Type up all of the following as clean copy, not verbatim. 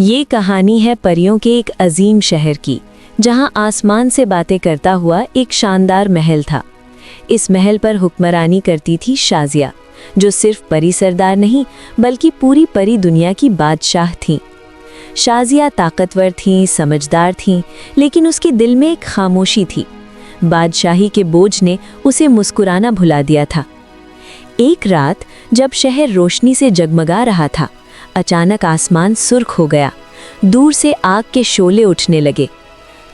ये कहानी है परियों के एक अजीम शहर की, जहां आसमान से बातें करता हुआ एक शानदार महल था। इस महल पर हुक्मरानी करती थी शाजिया, जो सिर्फ परी सरदार नहीं बल्कि पूरी परी दुनिया की बादशाह थीं। शाजिया ताकतवर थीं, समझदार थीं, लेकिन उसके दिल में एक खामोशी थी। बादशाही के बोझ ने उसे मुस्कुराना भुला दिया था। एक रात जब शहर रोशनी से जगमगा रहा था, अचानक आसमान सुर्ख हो गया। दूर से आग के शोले उठने लगे।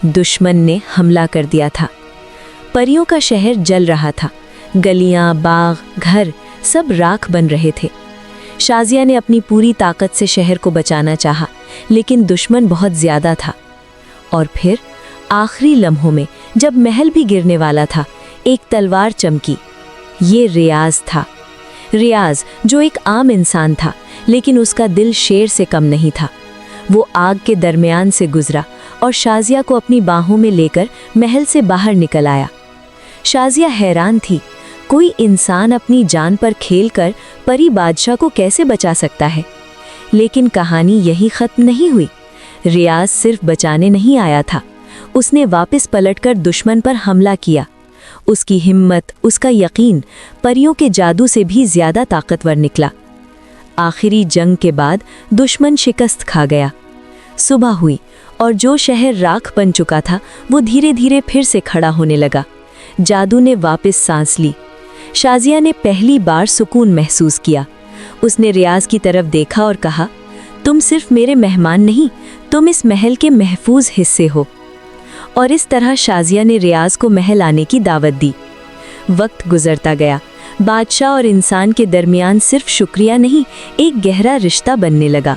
दुश्मन ने हमला कर दिया था। परियों का शहर जल रहा था। गलियां, बाग, घर सब राख बन रहे थे। शाजिया ने अपनी पूरी ताकत से शहर को बचाना चाहा, लेकिन दुश्मन बहुत ज्यादा था। और फिर आखिरी लम्हों में जब महल भी गिरने वाला था, एक तलवार चमकी। ये रियाज था। रियाज जो एक आम इंसान था, लेकिन उसका दिल शेर से कम नहीं था। वो आग के दरमियान से गुजरा और शाजिया को अपनी बाहों में लेकर महल से बाहर निकल आया। शाजिया हैरान थी, कोई इंसान अपनी जान पर खेलकर परी बादशाह को कैसे बचा सकता है? लेकिन कहानी यही खत्म नहीं हुई। रियाज सिर्फ बचाने नहीं आया था, उसने वापस पलटकर दुश्मन पर हमला किया। उसकी हिम्मत, उसका यकीन परियों के जादू से भी ज्यादा ताकतवर निकला। आखिरी जंग के बाद दुश्मन शिकस्त खा गया। सुबह हुई और जो शहर राख बन चुका था, वो धीरे धीरे फिर से खड़ा होने लगा। जादू ने वापस सांस ली। शाजिया ने पहली बार सुकून महसूस किया। उसने रियाज की तरफ देखा और कहा, तुम सिर्फ मेरे मेहमान नहीं, तुम इस महल के महफूज हिस्से हो। और इस तरह शाजिया ने रियाज को महल आने की दावत दी। वक्त गुजरता गया। बादशाह और इंसान के दरमियान सिर्फ शुक्रिया नहीं, एक गहरा रिश्ता बनने लगा।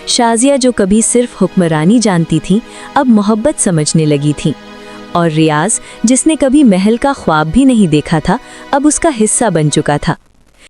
शाजिया जो कभी सिर्फ हुक्मरानी जानती थी, अब मोहब्बत समझने लगी थी। और रियाज जिसने कभी महल का ख्वाब भी नहीं देखा था, अब उसका हिस्सा बन चुका था।